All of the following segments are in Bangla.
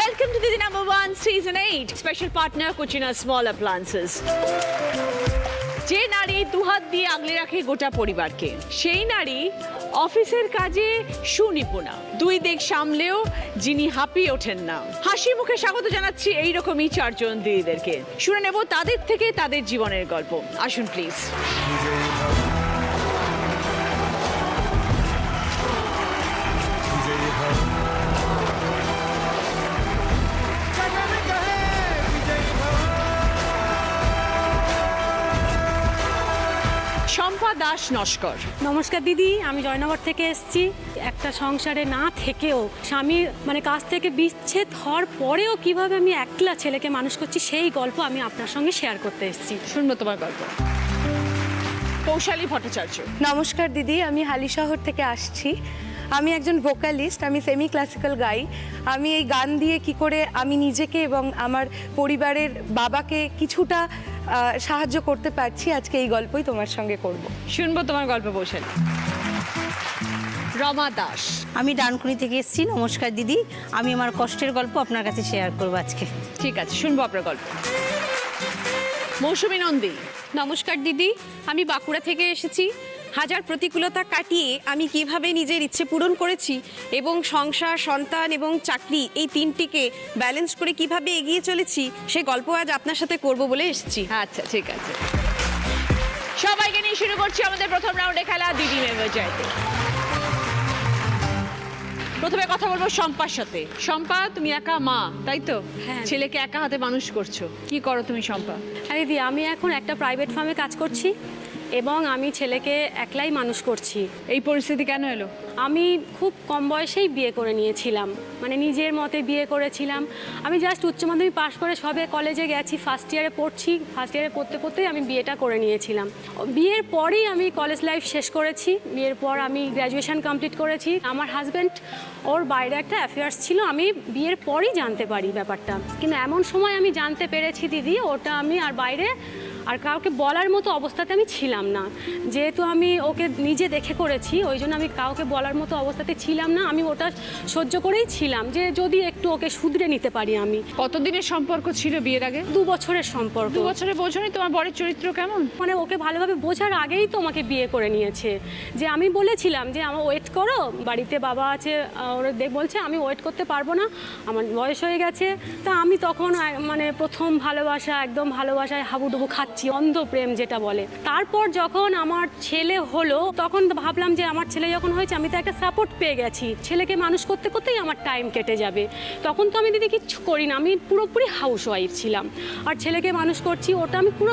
Welcome to the number 1 season 8 special partner Cucina Small Appliances. যে নারী দুহাত দিয়ে আগলে রাখে গোটা পরিবারকে, সেই নারী অফিসের কাজে সুনিপুণা, দুই দিক সামলেও যিনি হাঁপিয়ে ওঠেন না। হাসি মুখে স্বাগত জানাচ্ছি এইরকমই চারজন দিদিদেরকে। শুনে নেব তাদের থেকে তাদের জীবনের গল্প। আসুন প্লিজ। শম্পা দাস নস্কর। নমস্কার দিদি, আমি জয়নগর থেকে এসেছি। একটা সংসারে না থেকেও স্বামীর কাছ থেকে বিচ্ছেদ হওয়ার পরেও কিভাবে আমি একলা ছেলেকে মানুষ করছি সেই গল্প আমি আপনার সঙ্গে শেয়ার করতে এসেছি। শুনবো তোমার গল্প। কৌশালী ভট্টাচার্য। নমস্কার দিদি, আমি হালিশহর থেকে আসছি। আমি একজন ভোকালিস্ট, আমি সেমি ক্লাসিক্যাল গাই। আমি এই গান দিয়ে কি করে আমি নিজেকে এবং আমার পরিবারের বাবাকে কিছুটা সাহায্য করতে পারছি, আজকে এই গল্পই তোমার সঙ্গে করব। শুনবো তোমার গল্প কৌশালী। রমা দাস। আমি ডানকুনি থেকে এসেছি। নমস্কার দিদি, আমি আমার কষ্টের গল্প আপনার কাছে শেয়ার করবো আজকে। ঠিক আছে, শুনবো আপনার গল্প। মৌসুমী নন্দী। নমস্কার দিদি, আমি বাঁকুড়া থেকে এসেছি। হাজার প্রতিকূলতা কাটিয়ে আমি কিভাবে নিজের ইচ্ছে পূরণ করেছি এবং সংসার, সন্তান এবং চাকরি এই তিনটিকে ব্যালেন্স করে কিভাবে এগিয়ে চলেছি সে গল্প আজ আপনার সাথে করব বলে এসেছি। আচ্ছা ঠিক আছে, সবাইকে নিয়ে শুরু করছি আমাদের প্রথম রাউন্ডে খেলা দিদি মেম্বার চাইতে। প্রথমে কথা বলবো শম্পার সাথে। শম্পা, তুমি একা মা, তাই তো? হ্যাঁ। ছেলেকে একা হাতে মানুষ করছো, কি করো তুমি শম্পা? হ্যাঁ দিদি, আমি এখন একটা প্রাইভেট ফার্মে কাজ করছি এবং আমি ছেলেকে একলাই মানুষ করছি। এই পরিস্থিতি কেন এলো? আমি খুব কম বয়সেই বিয়ে করে নিয়েছিলাম, নিজের মতে বিয়ে করেছিলাম। আমি জাস্ট উচ্চ মাধ্যমিক পাশ করে সবে কলেজে গেছি, ফার্স্ট ইয়ারে পড়ছি। ফার্স্ট ইয়ারে পড়তে পড়তেই আমি বিয়েটা করে নিয়েছিলাম। বিয়ের পরেই আমি কলেজ লাইফ শেষ করেছি। বিয়ের পর আমি গ্র্যাজুয়েশন কমপ্লিট করেছি। আমার হাজব্যান্ড, ওর বাইরে একটা অ্যাফেয়ার্স ছিল, আমি বিয়ের পরই জানতে পারি ব্যাপারটা। কিন্তু এমন সময় আমি জানতে পেরেছি দিদি, ওটা আমি আর বাইরে আর কাউকে বলার মতো অবস্থাতে আমি ছিলাম না। যেহেতু আমি ওকে নিজে দেখে করেছি, ওই জন্য আমি কাউকে বলার মতো অবস্থাতে ছিলাম না। আমি ওটা সহ্য করেই ছিলাম যে যদি একটু ওকে শুধরে নিতে পারি আমি। কতদিনের সম্পর্ক ছিল বিয়ের আগে? 2 বছরের সম্পর্ক। 2 বছরে বোঝনি তোমার বরের চরিত্র কেমন? ওকে ভালোভাবে বোঝার আগেই তো আমাকে বিয়ে করে নিয়েছে। যে আমি বলেছিলাম যে আমার ওয়েট করো, বাড়িতে বাবা আছে, ওরা বলছে আমি ওয়েট করতে পারবো না, আমার বয়স হয়ে গেছে। তা আমি তখন প্রথম ভালোবাসা, একদম ভালোবাসায় হাবুডুবু খাচ্ছি, অন্ধ প্রেম যেটা বলে। তারপর যখন আমার ছেলে হলো তখন ভাবলাম যে আমার ছেলে যখন হয়েছে আমি তো একটা সাপোর্ট পেয়ে গেছি, ছেলেকে মানুষ করতে করতেই আমার টাইম কেটে যাবে। তখন তো আমি দিদি কিচ্ছু করি না, আমি পুরোপুরি হাউস ওয়াইফ ছিলাম আর ছেলেকে মানুষ করছি। ওটা আমি পুরো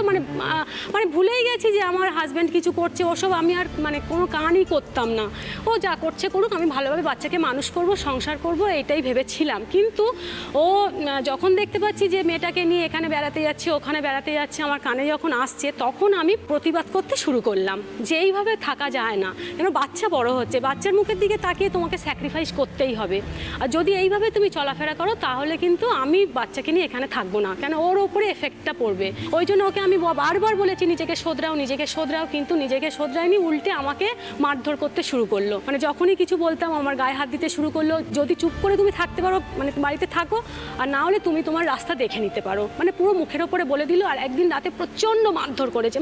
ভুলেই গেছি যে আমার হাজব্যান্ড কিছু করছে, ওসব আমি আর কোনো কানই করতাম না। ও যা করছে করুক, আমি ভালোভাবে বাচ্চাকে মানুষ করব, সংসার করব, এইটাই ভেবেছিলাম। কিন্তু ও যখন দেখতে পাচ্ছি যে মেয়েটাকে নিয়ে এখানে বেড়াতে যাচ্ছে, ওখানে বেড়াতে যাচ্ছে, আমার কানে যখন আসছে তখন আমি প্রতিবাদ করতে শুরু করলাম যে এইভাবে থাকা যায় না। কেন বাচ্চা বড় হচ্ছে, বাচ্চার মুখের দিকে তাকিয়ে তোমাকে স্যাক্রিফাইস করতেই হবে। আর যদি এইভাবে তুমি চলাফেরা করো তাহলে কিন্তু আমি বাচ্চাকে নিয়ে এখানে থাকবো না, কেন ওর ওপরে এফেক্টটা পড়বে। ওই জন্য ওকে আমি বারবার বলেছি নিজেকে শোধরাও, নিজেকে শোধরাও, কিন্তু নিজেকে শোধরায়নি, উল্টে আমাকে মারধর করতে শুরু করলো। যখনই কিছু বলতাম আমার গায়ে হাত দিতে শুরু করলো। যদি চুপ করে তুমি থাকতে পারো বাড়িতে থাকো, আর না হলে তুমি তোমার রাস্তা দেখে নিতে পারো, পুরো মুখের ওপরে বলে দিল। আর একদিন রাতে প্রচণ্ড মারধর করেছে,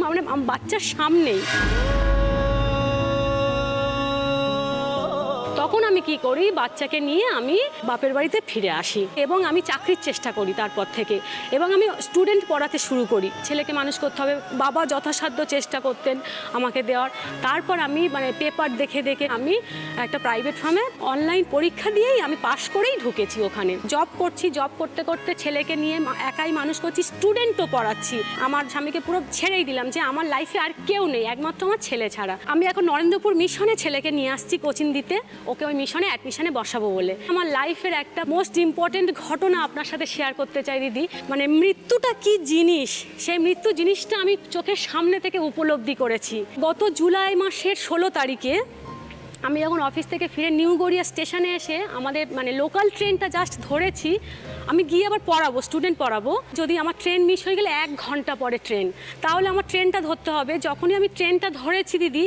বাচ্চার সামনেই। তখন আমি কি করি, বাচ্চাকে নিয়ে আমি বাপের বাড়িতে ফিরে আসি এবং আমি চাকরির চেষ্টা করি তারপর থেকে, এবং আমি স্টুডেন্ট পড়াতে শুরু করি। ছেলেকে মানুষ করতে হবে, বাবা যথাসাধ্য চেষ্টা করতেন আমাকে দেওয়ার। তারপর আমি পেপার দেখে দেখে আমি একটা প্রাইভেট ফার্মে অনলাইন পরীক্ষা দিয়েই আমি পাশ করেই ঢুকেছি ওখানে। জব করছি, জব করতে করতে ছেলেকে নিয়ে একাই মানুষ করছি, স্টুডেন্টও পড়াচ্ছি। আমার স্বামীকে পুরো ছেড়েই দিলাম যে আমার লাইফে আর কেউ নেই, একমাত্র আমার ছেলে ছাড়া। আমি এখন নরেন্দ্রপুর মিশনে ছেলেকে নিয়ে আসছি কোচিং দিতে, ওকে ওই মিশনে অ্যাডমিশনে বসাবো বলে। আমার লাইফের একটা মোস্ট ইম্পর্টেন্ট ঘটনা আপনার সাথে শেয়ার করতে চাই দিদি। মৃত্যুটা কি জিনিস, সেই মৃত্যু জিনিসটা আমি চোখের সামনে থেকে উপলব্ধি করেছি। গত জুলাই মাসের 16 তারিখে আমি যখন অফিস থেকে ফিরে নিউ গড়িয়া স্টেশনে এসে আমাদের লোকাল ট্রেনটা জাস্ট ধরেছি, আমি গিয়ে আবার পড়াবো, স্টুডেন্ট পড়াবো। যদি আমার ট্রেন মিস হয়ে গেলে 1 ঘন্টা পরে ট্রেন, তাহলে আমার ট্রেনটা ধরতে হবে। যখনই আমি ট্রেনটা ধরেছি দিদি,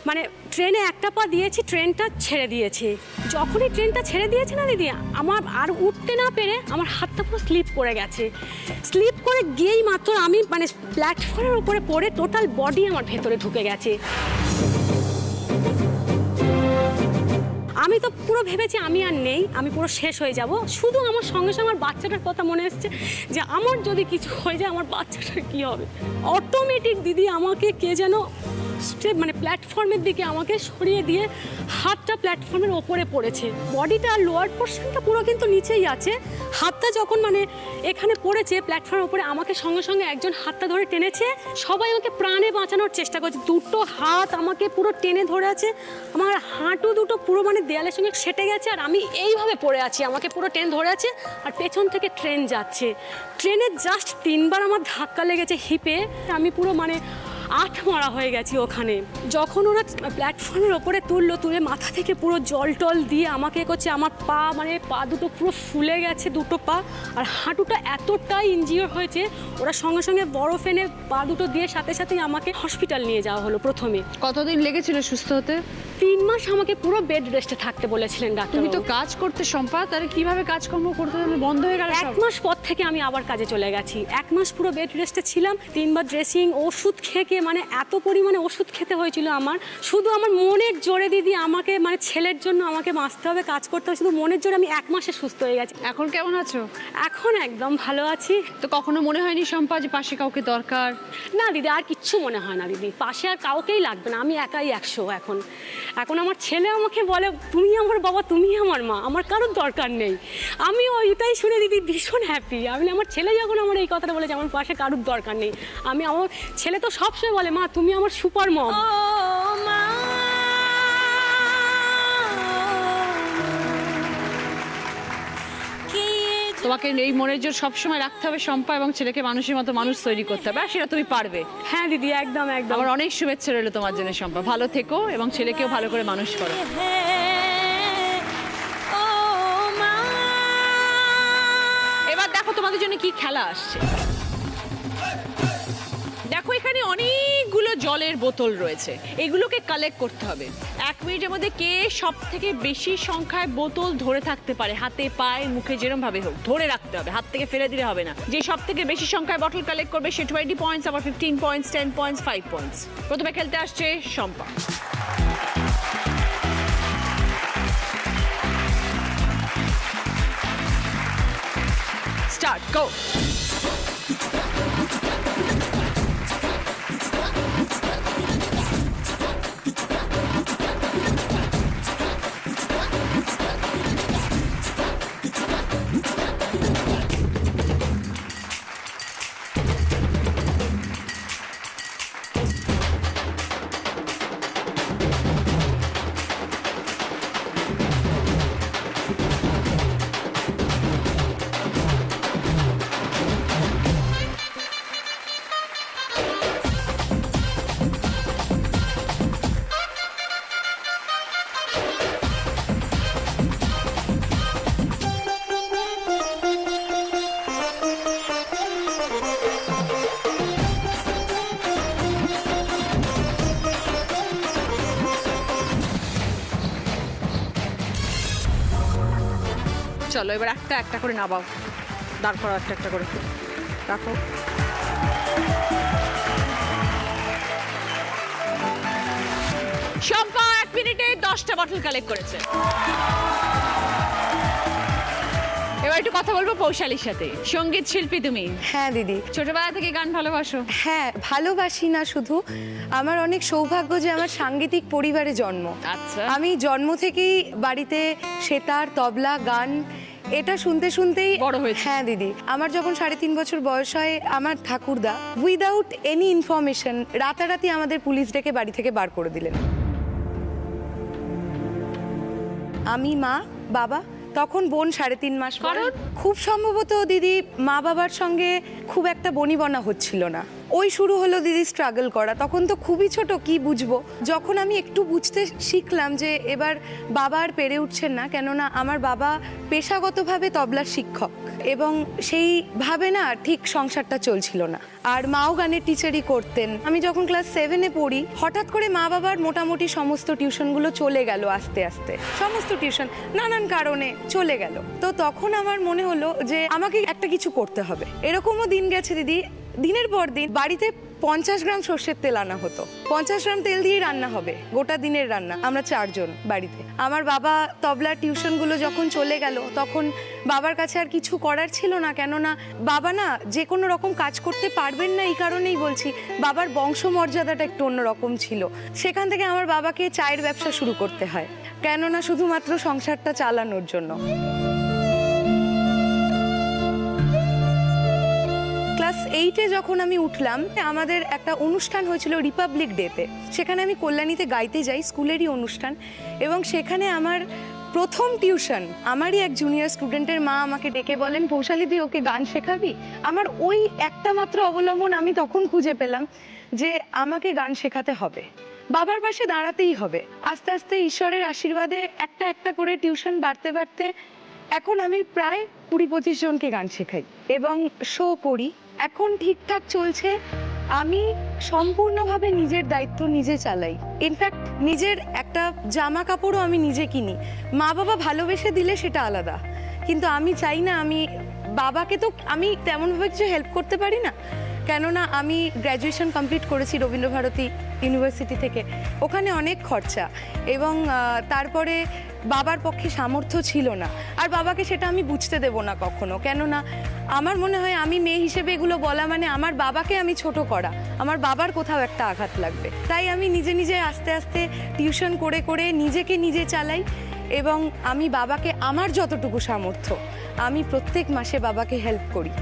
মানে ট্রেনে একটা পা দিয়েছি, ট্রেনটা ছেড়ে দিয়েছে। যখনই ট্রেনটা ছেড়ে দিয়েছে না দিদি, আমার আর উঠতে না পেরে আমার হাতটা পুরো স্লিপ করে গেছে। স্লিপ করে গিয়েই মাত্র আমি মানে প্ল্যাটফর্মের উপরে পড়ে টোটাল বডি আমার ভেতরে ঢুকে গেছে। আমি তো পুরো ভেবেছি আমি আর নেই, আমি পুরো শেষ হয়ে যাব। শুধু আমার সঙ্গে সঙ্গে আমার বাচ্চাটার কথা মনে এসছে যে আমার যদি কিছু হয়ে যায় আমার বাচ্চাটার কী হবে। অটোমেটিক দিদি আমাকে কে যেন মানে প্ল্যাটফর্মের দিকে আমাকে সরিয়ে দিয়ে হাতটা প্ল্যাটফর্মের ওপরে পড়েছে। বডিটা লোয়ার পোর্শনটা পুরো কিন্তু নিচেই আছে। হাতটা যখন মানে এখানে পড়েছে প্ল্যাটফর্মের উপরে, আমাকে সঙ্গে সঙ্গে একজন হাতটা ধরে টেনেছে। সবাই আমাকে প্রাণে বাঁচানোর চেষ্টা করছে, দুটো হাত আমাকে পুরো টেনে ধরে আছে। আমার হাঁটু দুটো পুরো মানে দেয়ালের সঙ্গে সেটে গেছে, আর আমি এইভাবে পড়ে আছি, আমাকে পুরো টেনে ধরে আছে। আর পেছন থেকে ট্রেন যাচ্ছে, ট্রেনে জাস্ট 3 বার আমার ধাক্কা লেগেছে হিপে। আমি পুরো মানে আট মারা হয়ে গেছি ওখানে। যখন ওরা প্ল্যাটফর্মের ওপরে তুলে মাথা থেকে পুরো জল টল দিয়ে আমাকে করছে, আমার পা মানে পা দুটো পুরো ফুলে গেছে, দুটো পা, আর হাঁটুটা এতটাই ইনজিওর হয়েছে। ওরা সঙ্গে সঙ্গে বরফ এনে পা দুটো দিয়ে সাথে সাথেই আমাকে হসপিটাল নিয়ে যাওয়া হলো। প্রথমে কতদিন লেগেছিল সুস্থ হতে? 3 মাস আমাকে পুরো বেড রেস্টে থাকতে বলেছিলেন ডাক্তার। তুমি তো কাজ করতে সম্পা, তাহলে কিভাবে কাজকর্ম করতে বন্ধ হয়ে গেল? 1 মাস পর থেকে আমি আবার কাজে চলে গেছি। 1 মাস পুরো বেড রেস্টে ছিলাম। 3 বার ড্রেসিং, ওষুধ খেয়ে মানে এত পরিমাণে ওষুধ খেতে হয়েছিল আমার। শুধু আমার মনের জোরে দিদি আমাকে মানে ছেলের জন্য আমাকে বাঁচতে হবে, কাজ করতে হবে, শুধু মনের জোরে আমি 1 মাসে সুস্থ হয়ে গেছি। এখন কেমন আছো? এখন একদম ভালো আছি। তো কখনো মনে হয়নি সম্পা যে পাশে কাউকে দরকার? না দিদি, আর কিচ্ছু মনে হয় না দিদি, পাশে আর কাউকেই লাগবে না, আমি একাই 100। এখন আমার ছেলে আমাকে বলে তুমি আমার বাবা, তুমি আমার মা, আমার কারোর দরকার নেই। আমি ওইটাই শুনে দিদি ভীষণ হ্যাপি। আমার ছেলে যখন আমার এই কথাটা বলেছে আমার পাশে কারোর দরকার নেই, আমার ছেলে তো সবসময় বলে মা তুমি আমার সুপার মম। তোমাকে এই মনের জোর সবসময় রাখতে হবে সম্পা, এবং ছেলেকে মানুষের মতো মানুষ তৈরি করতে হবে, আর সেটা তুমি পারবে। হ্যাঁ দিদি, একদম একদম। আমার অনেক শুভেচ্ছা রইলো তোমার জন্য সম্পা। ভালো থেকো এবং ছেলেকেও ভালো করে মানুষ করো। এবার দেখো তোমাদের জন্য কি খেলা আসছে। দেখো এখানে অনেকগুলো জলের বোতল রয়েছে, এগুলোকে কালেক্ট করতে হবে। 1 মিনিটের মধ্যে কে সব থেকে বেশি সংখ্যায় বোতল ধরে থাকতে পারে, হাতে পায়ে মুখে যেরকম ভাবে হোক ধরে রাখতে হবে, হাত থেকে ফেলে দিলে হবে না। যে সব থেকে বেশি সংখ্যায় বোতল কালেক্ট করবে সে 20 পয়েন্টস, আবার 15 পয়েন্টস, 10 পয়েন্টস, 5 পয়েন্টস। প্রথমে খেলতে আসছে সম্পা। স্টার্ট, গো। চলো এবার একটা একটা করে নামাও, দাঁড় করো একটা একটা করে রাখো। সম্পা 1 মিনিটে 10টা বটল কালেক্ট করেছে। এবার একটু কথা বলবো পৌশালীর সাথে। সঙ্গীত শিল্পী তুমি? হ্যাঁ দিদি। ছোটবেলা থেকে গান ভালোবাসো? হ্যাঁ, ভালোবাসি না শুধু, আমার অনেক সৌভাগ্য যে আমার সাংগীতিক পরিবারে জন্ম। আচ্ছা। আমি জন্ম থেকেই বাড়িতে সেতার, তবলা, গান এটা শুনতে শুনতেই বড় হয়েছে। হ্যাঁ দিদি, আমার যখন 3.5 বছর বয়স হয় আমার ঠাকুরদা উইদাউট এনি ইনফরমেশন রাতারাতি আমাদের পুলিশ ডেকে বাড়ি থেকে বার করে দিলেন। আমি, মা, বাবা, তখন বোন 3.5 মাস। কারণ খুব সম্ভবত দিদি মা বাবার সঙ্গে খুব একটা বনিবনা হচ্ছিল না। ওই শুরু হলো দিদি স্ট্রাগল করা। তখন তো খুবই ছোট, কি বুঝবো। যখন আমি একটু বুঝতে শিখলাম যে এবার বাবা আর পেরে উঠছেন না, কেননা আমার বাবা পেশাগতভাবে তবলার শিক্ষক, এবং সেইভাবে না ঠিক সংসারটা চলছিল না। আর মাও গানের টিচারই করতেন। আমি যখন ক্লাস 7-এ পড়ি, হঠাৎ করে মা বাবার মোটামুটি সমস্ত টিউশনগুলো চলে গেল আস্তে আস্তে, সমস্ত টিউশন নানান কারণে চলে গেল। তো তখন আমার মনে হলো যে আমাকে একটা কিছু করতে হবে। এরকমও দিন গেছে দিদি, দিনের পর দিন বাড়িতে 50 গ্রাম সর্ষের তেল আনা হতো, 50 গ্রাম তেল দিয়েই রান্না হবে, গোটা দিনের রান্না। আমরা 4 জন বাড়িতে। আমার বাবা তবলার টিউশনগুলো যখন চলে গেল, তখন বাবার কাছে আর কিছু করার ছিল না, কেননা বাবা না যে কোনো রকম কাজ করতে পারবেন না। এই কারণেই বলছি, বাবার বংশমর্যাদাটা একটু অন্যরকম ছিল। সেখান থেকে আমার বাবাকে চায়ের ব্যবসা শুরু করতে হয়, কেননা শুধুমাত্র সংসারটা চালানোর জন্য। ক্লাস 8-এ যখন আমি উঠলাম, আমাদের একটা অনুষ্ঠান হয়েছিল রিপাবলিক ডেতে। সেখানে আমি কল্যাণীতে গাইতে যাই, স্কুলেরই অনুষ্ঠান। এবং সেখানে আমার প্রথম টিউশন, আমারই এক জুনিয়র স্টুডেন্টের মা আমাকে ডেকে বলেন, পৌশালী তুই ওকে গান শেখাবি? আমার ওই একটা মাত্র অবলম্বন আমি তখন খুঁজে পেলাম যে আমাকে গান শেখাতে হবে, বাবার পাশে দাঁড়াতেই হবে। আস্তে আস্তে ঈশ্বরের আশীর্বাদে একটা একটা করে টিউশন বাড়তে বাড়তে এখন আমি প্রায় 20-25 জনকে গান শেখাই এবং শো করি। এখন ঠিকঠাক চলছে। আমি সম্পূর্ণভাবে নিজের দায়িত্ব নিজে চালাই। ইনফ্যাক্ট নিজের একটা জামা কাপড়ও আমি নিজে কিনি। মা বাবা ভালোবেসে দিলে সেটা আলাদা, কিন্তু আমি চাই না, আমি বাবাকে তো আমি তেমনভাবে কিছু হেল্প করতে পারি না, কেননা আমি গ্র্যাজুয়েশন কমপ্লিট করেছি রবীন্দ্রভারতী ইউনিভার্সিটি থেকে। ওখানে অনেক খরচা, এবং তারপরে বাবার পক্ষে সামর্থ্য ছিল না। আর বাবাকে সেটা আমি বুঝতে দেব না কখনো, কেননা আমার মনে হয় আমি মেয়ে হিসেবে এগুলো বলা মানে আমার বাবাকে আমি ছোট করা, আমার বাবার কোথাও একটা আঘাত লাগবে। তাই আমি নিজে নিজে আস্তে আস্তে টিউশন করে করে নিজেকে নিজে চালাই, এবং আমি বাবাকে আমার যতটুকু সামর্থ্য আমি প্রত্যেক মাসে বাবাকে হেল্প করি।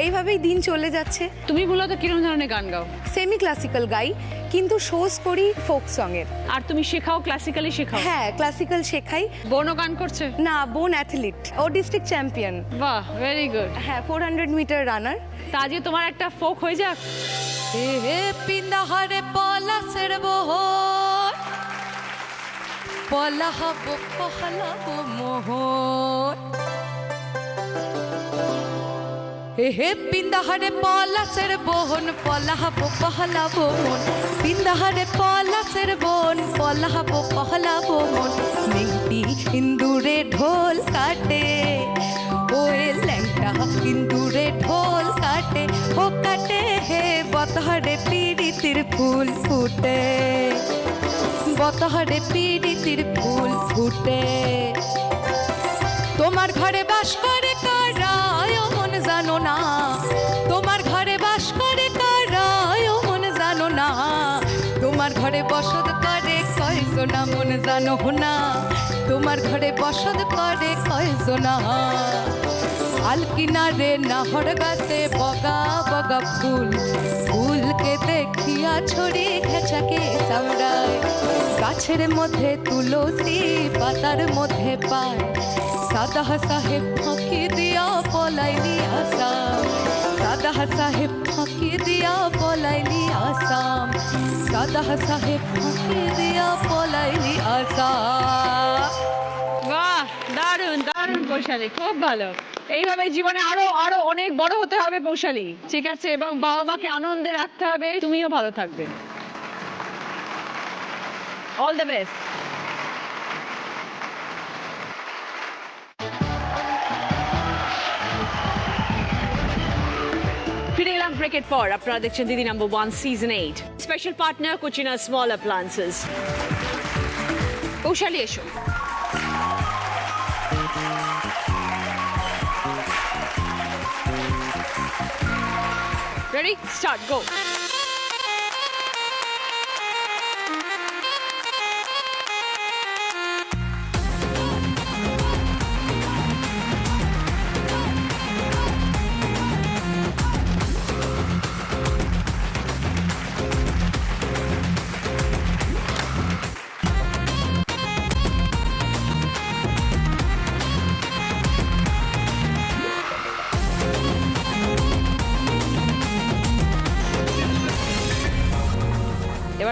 এইভাবেই দিন চলে যাচ্ছে। তুমি মূলত কিরকম ধরনের গান গাও? সেমি ক্লাসিক্যাল গাই, কিন্তু শোজ করি ফোক সঙের। আর তুমি শেখাও, ক্লাসিক্যালি শেখাও? হ্যাঁ, ক্লাসিক্যাল শেখাই। বোনও গান করছে? না, বোন অ্যাথলিট, ও ডিস্ট্রিক্ট চ্যাম্পিয়ন। বাহ, ভেরি গুড। হ্যাঁ, 400 মিটার রানার। তা আজকে তোমার একটা ফোক হয়ে যাক। হে পিন্দাহারে পলাশের বহর, পলাহাব পহলাব মোহর। হে পিন্দাহারে পলাশের বোন, পলাহাব পহলাব মন। পিন্দাহারে পলাশের বোন, পলাহাব পহলাব মন। মেঘটি ইন্দুরে ঢোল কাটে, ওয়ে ল্যাংটা ইন্দুরে ঢোল কাটে, ও কাটে হে বতহরে পিড়িতির ফুল ফুটে, বতহরে পিড়িতির ফুল ফুটে। তোমার ঘরে বাস করে কারা মন জানো না, তোমার ঘরে বাস করে কারা মন জানো না। তোমার ঘরে বসত করে কয়জনা মন জানো না, তোমার ঘরে বসত করে কয়জনা। আল কিনারে নাহর গাছে বগা বগা ফুল, ফুলকে দেখিয়া ছড়ি ঘেঁচাকে চামড়ায়। গাছের মধ্যে তুলসী, পাতার মধ্যে পায়, সাদা সাহেব ফাঁকি দিয়া পলাইলি আসাম, সাদা সাহেব ফাঁকি দিয়া পলাইলি আসাম, সাদা সাহেব ফাঁকি দিয়া পলাইলি আসাম। বাহ, দারুণ দারুণ পৌশালী, খুব ভালো। এইভাবে জীবনে আরো আরো অনেক বড় হতে হবে পৌশালী, ঠিক আছে? এবং বাবা মাকে আনন্দে রাখতে হবে, তুমিও ভালো থাকবে। All the best. ফিরে এলাম ব্রেকের পর। আপনারা দেখছেন দিদি number 1 season 8, special partner Kutchina small appliances. Poushali এসো। Ready? Start, go.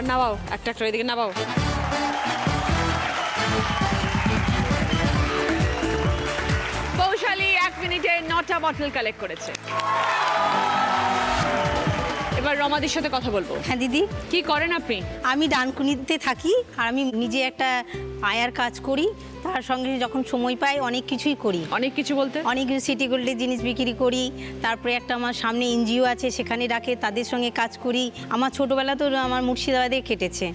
এবার নামাও, একটা একটা এদিকে নামাও। বৌশালী 1 মিনিটে 9টা বটল কালেক্ট করেছে। এবার রমাদির সাথে কথা বলবো। হ্যাঁ দিদি, কি করেন আপনি? আমি ডানকুনিতে থাকি আর আমি নিজে একটা আয়ার কাজ করি, তার সঙ্গে যখন সময় পাই অনেক কিছুই করি। অনেক কিছু বলতে? অনেক কিছু সিটি গোল্ডের জিনিস বিক্রি করি, তারপরে একটা আমার সামনে এনজিও আছে সেখানে রাখে, তাদের সঙ্গে কাজ করি। আমার ছোটোবেলা তো আমার মুর্শিদাবাদে কেটেছে।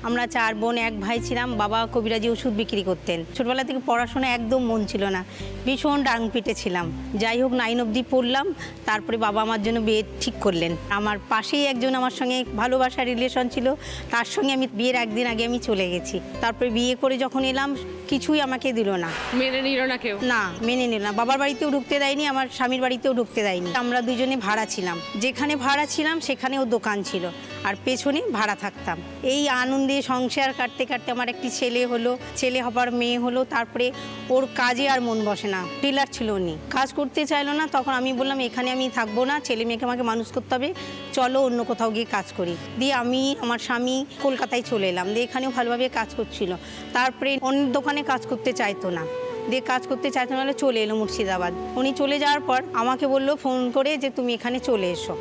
আমরা 4 বোন 1 ভাই ছিলাম। বাবা কবিরাজি ওষুধ বিক্রি করতেন। ছোটোবেলা থেকে পড়াশোনা একদম মন ছিল না, ভীষণ ডাংপিটে ছিলাম। যাই হোক 9 অবধি পড়লাম, তারপরে বাবা আমার জন্য বিয়ে ঠিক করলেন। আমার পাশেই একজন আমার সঙ্গে ভালোবাসার রিলেশন ছিল, তার সঙ্গে আমি বিয়ের 1 দিন আগে আমি চলে গেছি। তারপরে বিয়ে করে যখন এলাম কিছুই আমাকে দিল না। মেনে নিল না কেউ? না, মেনে নিল না। বাবার বাড়িতেও ঢুকতে দেয়নি, আমার স্বামীর বাড়িতেও ঢুকতে দেয়নি। আমরা দুজনে ভাড়া ছিলাম। যেখানে ভাড়া ছিলাম সেখানে ও দোকান ছিল, আর পেছনে ভাড়া থাকতাম। এই আনন্দে সংসার কাটতে কাটতে আমার একটি ছেলে হলো, ছেলে হবার মেয়ে হলো। তারপরে ওর কাজে আর মন বসে না, টেলার ছিল উনি, কাজ করতে চাইলো না। তখন আমি বললাম এখানে আমি থাকবো না, ছেলে মেয়েকে আমাকে মানুষ করতে হবে, চলো অন্য কোথাও গিয়ে কাজ করি। দিয়ে আমি আমার স্বামী কলকাতায় চলে এলাম। দিয়ে এখানেও ভালোভাবে কাজ করছিল। তারপরে অন্য দোকানে কাজ করতে চাইতো না, দিয়ে কাজ করতে চাইতো না, চলে এলো মুর্শিদাবাদ। উনি চলে যাওয়ার পর আমাকে বললো ফোন করে যে তুমি এখানে চলে এসো।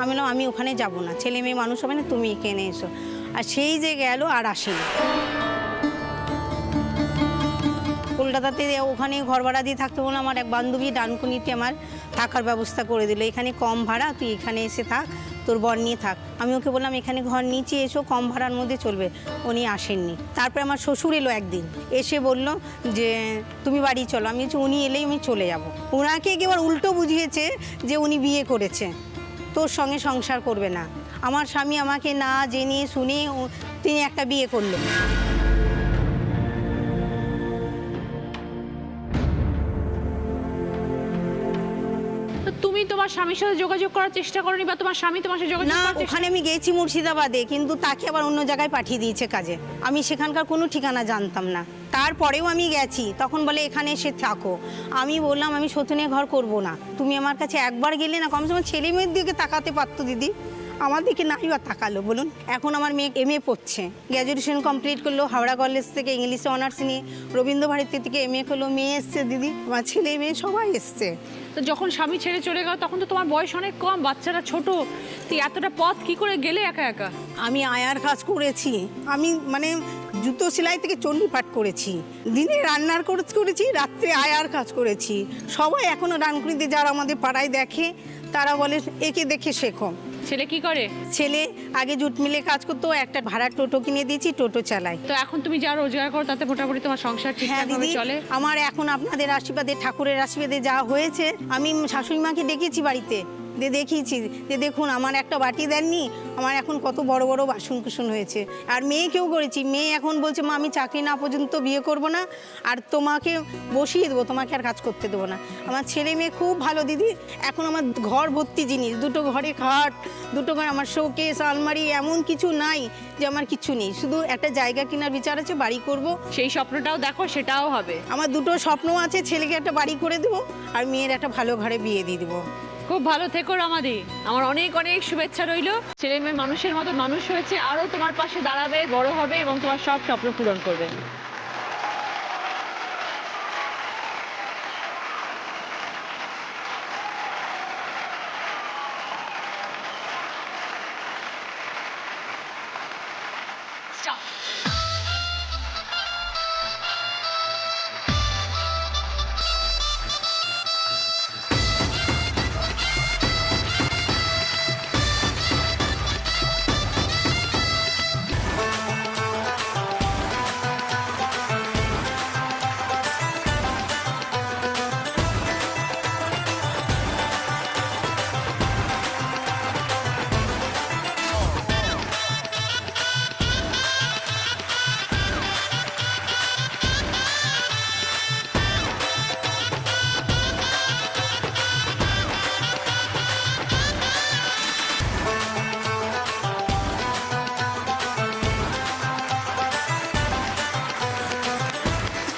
আমি বললাম আমি ওখানে যাব না, ছেলে মেয়ে মানুষ হবে না, তুমি এখানে এসো। আর সেই যে গেল আর আসেনি। কলকাতাতে ওখানে ঘর ভাড়া দিয়ে থাকতে বললাম, আমার এক বান্ধবী ডানকুনিতে আমার থাকার ব্যবস্থা করে দিল। এখানে কম ভাড়া, তুই এখানে এসে থাক, তোর বর নিয়ে থাক। আমি ওকে বললাম এখানে ঘর নিচে এসো, কম ভাড়ার মধ্যে চলবে। উনি আসেননি। তারপরে আমার শ্বশুর এলো একদিন, এসে বলল যে তুমি বাড়ি চলো। আমি বলছি উনি এলেই আমি চলে যাব। ওনাকে এবার উল্টো বুঝিয়েছে যে উনি বিয়ে করেছে, তোর সঙ্গে সংসার করবে না। আমার স্বামী আমাকে না জেনে শুনে তিনি একটা বিয়ে করলো। তুমি তোমার স্বামীর সাথে যোগাযোগ করার চেষ্টা করনি, বা তোমার স্বামী তোমার সাথে যোগাযোগ না, করার চেষ্টা? ওখানে আমি গেছি মুর্শিদাবাদে, কিন্তু তাকে আবার অন্য জায়গায় পাঠিয়ে দিয়েছে কাজে। আমি সেখানকার কোনো ঠিকানা জানতাম না। তারপরেও আমি গেছি, তখন বলে এখানে এসে থাকো। আমি বললাম আমি সতীনে ঘর করব না, তুমি আমার কাছে একবার গেলে না, কমসে কম ছেলে মেয়ের দিকে তাকাতে পারতো দিদি, আমার দিকে নাই বা তাকালো বলুন। এখন আমার মেয়ে MA পড়ছে, গ্র্যাজুয়েশন কমপ্লিট করলো হাওড়া কলেজ থেকে, ইংলিশে অনার্স নিয়ে। রবীন্দ্র ভারতী থেকে MA করলো। মেয়ে এসছে দিদি, আমার ছেলে মেয়ে সবাই এসছে। তো যখন স্বামী ছেড়ে চলে গেল তখন তো তোমার বয়স অনেক কম, বাচ্চারা ছোট, তুই এতটা পথ কি করে গেলে একা একা? আমি আয়ার কাজ করেছি, আমি মানে জুতো সেলাই থেকে চণ্ডীপাঠ করেছি, দিনে রান্নার করেছি, রাত্রে আয়ার কাজ করেছি। সবাই এখনো ডানকুনিতে যারা আমাদের পাড়ায় দেখে তারা বলে একে দেখে শেখো। ছেলে কি করে? ছেলে আগে জুট মিলে কাজ করতো, একটা ভাড়ার টোটো কিনে দিয়েছি, টোটো চালায়। তো এখন তুমি যা রোজগার করো তাতে মোটামুটি তোমার সংসার হ্যাঁ ঠিকঠাক ভাবে দিদি, চলে? আমার এখন আপনাদের আশীর্বাদে, ঠাকুরের আশীর্বাদে যা হয়েছে, আমি শাশুড়ি মাকে ডেকেছি বাড়িতে, দেখিয়েছি যে দেখুন আমার একটা বাটি দেননি, আমার এখন কত বড় বড় বাসন কুসন হয়েছে। আর মেয়েকেও করেছি, মেয়ে এখন বলছে মা আমি চাকরি না পর্যন্ত বিয়ে করব না, আর তোমাকে বসিয়ে দেবো, তোমাকে আর কাজ করতে দেবো না। আমার ছেলে মেয়ে খুব ভালো দিদি, এখন আমার ঘর ভর্তি জিনিস, 2টো ঘরে খাট, 2টো ঘরে, আমার শোকেস আলমারি, এমন কিছু নাই যে আমার কিছু নেই। শুধু একটা জায়গা কেনার বিচার আছে, বাড়ি করব। সেই স্বপ্নটাও দেখো, সেটাও হবে। আমার 2টো স্বপ্ন আছে, ছেলেকে একটা বাড়ি করে দেবো আর মেয়ের একটা ভালো ঘরে বিয়ে দিয়ে দেবো। খুব ভালো থেকো রমাদি, আমার অনেক অনেক শুভেচ্ছা রইলো। ছেলে মেয়ে মানুষের মতো মানুষ হয়েছে, আরো তোমার পাশে দাঁড়াবে, বড় হবে এবং তোমার সব স্বপ্ন পূরণ করবে।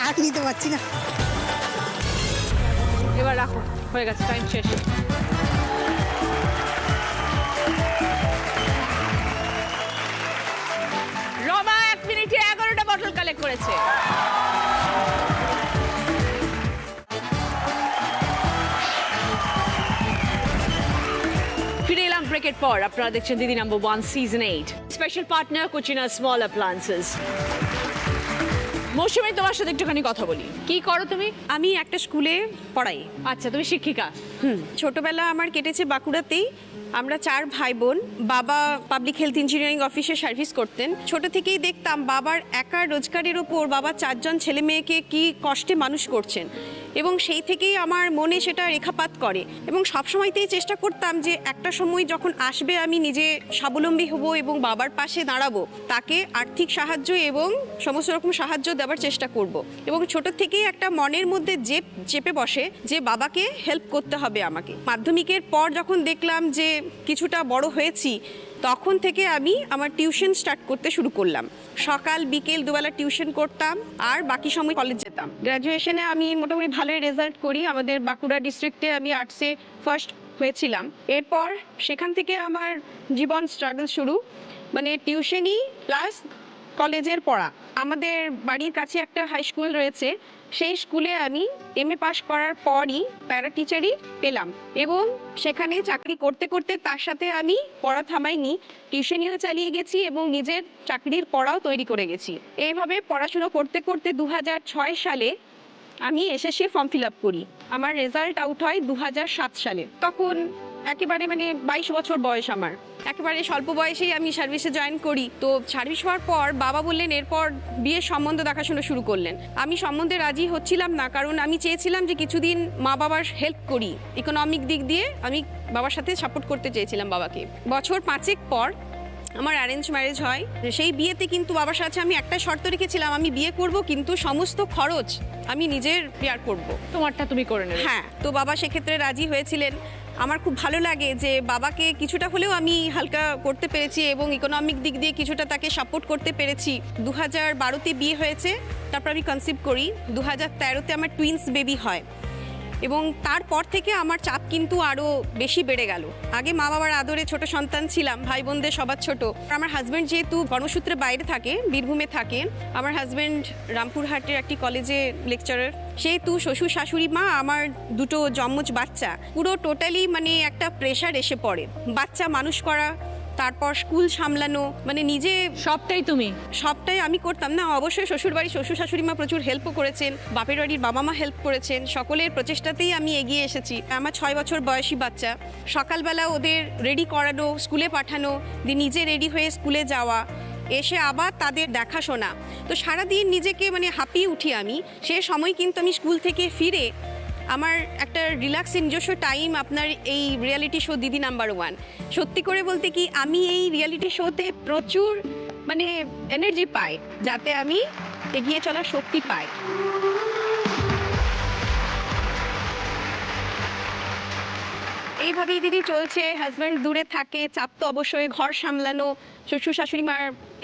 আর নিতে পারছি না। এবার রাখো, হয়ে গেছে, টাইম শেষ। করেছে। ফিরে এলাম ব্রেকের পর। আপনারা দেখছেন দিদি number 1 season 8 special partner Kutchina small appliances. Mousumi, তোমার সাথে একটুখানি কথা বলি। কি করো তুমি? আমি একটা স্কুলে পড়াই। আচ্ছা, তুমি শিক্ষিকা। ছোটবেলা আমার কেটেছে বাঁকুড়াতেই। আমরা 4 ভাই বোন। বাবা পাবলিক হেলথ ইঞ্জিনিয়ারিং অফিসে সার্ভিস করতেন। ছোট থেকেই দেখতাম বাবার একা রোজগারের ওপর বাবা 4 জন ছেলে মেয়েকে কি কষ্টে মানুষ করছেন, এবং সেই থেকেই আমার মনে সেটা রেখাপাত করে। এবং সবসময়তেই চেষ্টা করতাম যে একটা সময় যখন আসবে আমি নিজে স্বাবলম্বী হব এবং বাবার পাশে দাঁড়াবো, তাকে আর্থিক সাহায্য এবং সমস্ত রকম সাহায্য দেওয়ার চেষ্টা করব। এবং ছোট থেকেই একটা মনের মধ্যে চেপে বসে যে বাবাকে হেল্প করতে হবে আমাকে। মাধ্যমিকের পর যখন দেখলাম যে কিছুটা বড় হয়েছি, তখন থেকে আমি আমার টিউশন স্টার্ট করতে শুরু করলাম। সকাল বিকেল দুবেলা টিউশন করতাম, আর বাকি সময় কলেজ যেতাম। গ্র্যাজুয়েশনে আমি মোটামুটি ভালোই রেজাল্ট করি। আমাদের বাঁকুড়া ডিস্ট্রিক্টে আমি আর্টসে ফার্স্ট হয়েছিলাম। এরপর সেখান থেকে আমার জীবন স্ট্রাগল শুরু, মানে টিউশনই প্লাস কলেজের পড়া। আমাদের বাড়ির কাছে একটা হাই স্কুল রয়েছে, সেই স্কুলে আমি MA পাস করার পরই প্যারা টিচারই পেলাম, এবং সেখানে চাকরি করতে করতে তার সাথে আমি পড়া থামাইনি, টিউশনিও চালিয়ে গেছি এবং নিজের চাকরির পড়াও তৈরি করে গেছি। এইভাবে পড়াশুনো করতে করতে 2006 সালে আমি SSC ফর্ম ফিল আপ করি। আমার রেজাল্ট আউট হয় 2007 সালে। তখন একেবারে মানে 22 বছর বয়স আমার। একেবারে স্বল্প বয়সেই আমি সার্ভিসে জয়েন করি। তো সার্ভিস হওয়ার পর বাবা বললেন এরপর বিয়ের সম্বন্ধ দেখাশোনা শুরু করলেন। আমি সম্বন্ধে রাজি হচ্ছিলাম না, কারণ আমি চেয়েছিলাম যে কিছুদিন মা বাবার হেল্প করি, ইকোনমিক দিক দিয়ে আমি বাবার সাথে সাপোর্ট করতে চেয়েছিলাম বাবাকে। বছর 5 পর আমার অ্যারেঞ্জ ম্যারেজ হয়। সেই বিয়েতে কিন্তু বাবার সাথে আমি একটা শর্ত রেখেছিলাম, আমি বিয়ে করব কিন্তু সমস্ত খরচ আমি নিজের বেয়ার করব। তোমারটা তুমি করে নেবে। হ্যাঁ, তো বাবা সেক্ষেত্রে রাজি হয়েছিলেন। আমার খুব ভালো লাগে যে বাবাকে কিছুটা হলেও আমি হালকা করতে পেরেছি এবং ইকোনমিক দিক দিয়ে কিছুটা তাকে সাপোর্ট করতে পেরেছি। 2012তে বিয়ে হয়েছে, তারপর আমি কনসিভ করি। 2013তে আমার টুইন্স বেবি হয়, এবং তারপর থেকে আমার চাপ কিন্তু আরও বেশি বেড়ে গেল। আগে মা বাবার আদরে ছোট সন্তান ছিলাম, ভাই বোনদের সবার ছোট। আমার হাজব্যান্ড যেহেতু কর্মসূত্রে বাইরে থাকে, বীরভূমে থাকে, আমার হাজব্যান্ড রামপুরহাটের একটি কলেজে লেকচারার, সেহেতু শ্বশুর শাশুড়ি মা, আমার 2 জমজ বাচ্চা, পুরো টোটালি মানে একটা প্রেশার এসে পড়ে। বাচ্চা মানুষ করা, তারপর স্কুল সামলানো, মানে নিজে সবটাই আমি করতাম না। অবশ্যই শ্বশুর বাড়ি শ্বশুর শাশুড়ি মা প্রচুর হেল্পও করেছেন, বাপের বাড়ির বাবা মা হেল্প করেছেন, সকলের প্রচেষ্টাতেই আমি এগিয়ে এসেছি। আমার 6 বছর বয়সী বাচ্চা, সকালবেলা ওদের রেডি করানো, স্কুলে পাঠানো, দিয়ে নিজে রেডি হয়ে স্কুলে যাওয়া, এসে আবার তাদের দেখাশোনা। তো সারাদিন নিজেকে মানে হাঁপিয়ে উঠি আমি। সে সময় কিন্তু আমি স্কুল থেকে ফিরে আমার একটা রিল্যাক্সের নিজস্ব টাইম আপনার এই রিয়ালিটি শো দিদি নাম্বার 1। সত্যি করে বলতে কি, আমি এই রিয়ালিটি শোতে প্রচুর মানে এনার্জি পাই, যাতে আমি এগিয়ে চলার শক্তি পাই। এইভাবেই দিদি চলছে। হাজব্যান্ড দূরে থাকে, চাপ তো অবশ্যই, ঘর সামলানো, শ্বশুর শাশুড়ি মার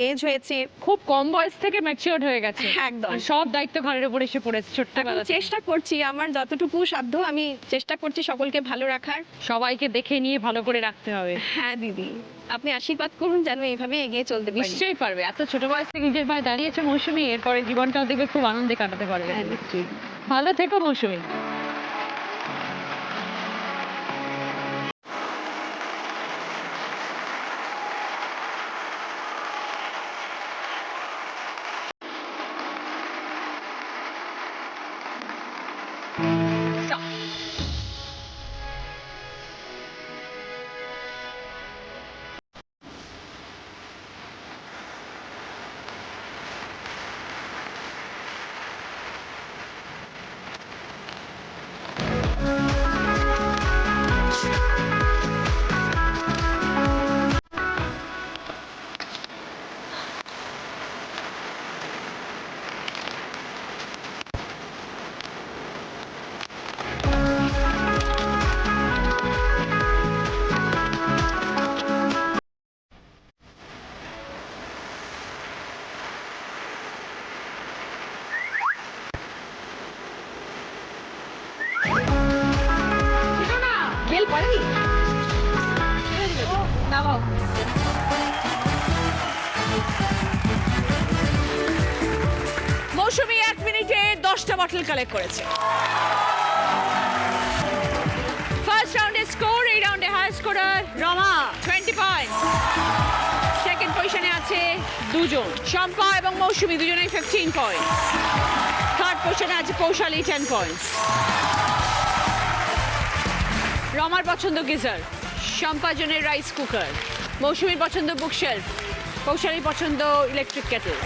এজ হয়েছে, খুব কম বয়স থেকে ম্যাচিওর হয়ে গেছে। একদম সব দায়িত্ব ঘরের উপর এসে পড়েছে ছোট্টবেলা। চেষ্টা করছি আমার যতটুকু সাধ্য, আমি চেষ্টা করছি সকলকে ভালো রাখার। সবাইকে দেখে নিয়ে ভালো করে রাখতে হবে। হ্যাঁ দিদি, আপনি আশীর্বাদ করুন যেন এইভাবে এগিয়ে চলতে পারি। নিশ্চয়ই পারবে। এত ছোট বয়স থেকে নিজের পায়ে দাঁড়িয়েছে মৌসুমী, এরপরে জীবনটাও দেখবে খুব আনন্দে কাটাতে পারবে। হ্যাঁ, নিশ্চয়ই। ভালো থেকো মৌসুমী। বটল কালেক্ট করেছে। ফার্স্ট রাউন্ডে স্কোর, এই রাউন্ডে high scorer Rama 20 points. Second পজিশনে আছে দুজন, শম্পা এবং মৌসুমী, দুজনেই 15 পয়েন্টস। থার্ড পজিশনে আছে কৌশালী 10 পয়েন্টস। রমার পছন্দ গিজার, শম্পার জন্য রাইস কুকার, মৌসুমীর পছন্দ বুকশেলফ, কৌশালীর পছন্দ ইলেকট্রিক কেটল।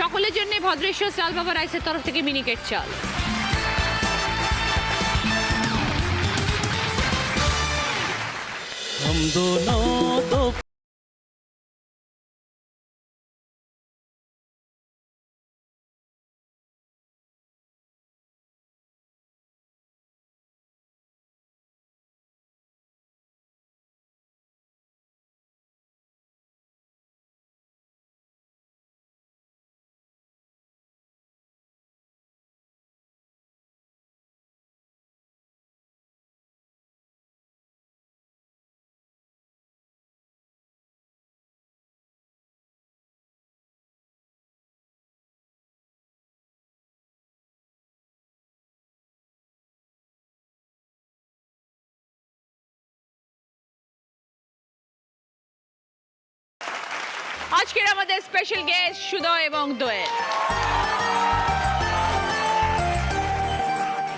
সকলের জন্য ভদ্রেশ্বর চাল বাবা রাইসের তরফ থেকে মিনিকেট চাল। हम दोनों दो আজকের আমাদের স্পেশাল গেস্ট সুদয় এবং দোয়েল।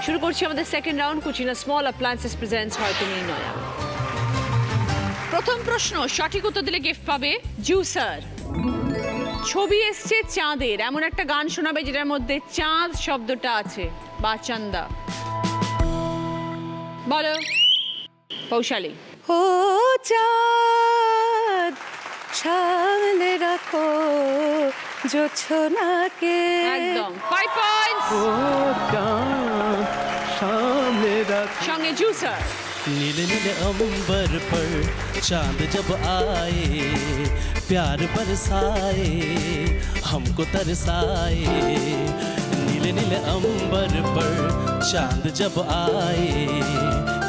শুরু করছি আমাদের second round, Kutchina small appliances presents হয়তো নির্ণয়া। প্রথম প্রশ্ন, সঠিক উত্তর দিলে গিফট পাবে জুসার। ছবি এসছে চাঁদের, এমন একটা গান শোনাবে যেটার মধ্যে চাঁদ শব্দটা আছে বা চান্দা। বলো কৌশালী। ও চাঁদ সামনে রাখো জোছনাকে। একদম 5 পয়েন্টস। सामने रख সঙ্গে জুসার। नीले नीले अंबर पर चांद जब आए, प्यार बरसाए हमको तरसाए। नीले नीले अंबर पर चांद जब आए,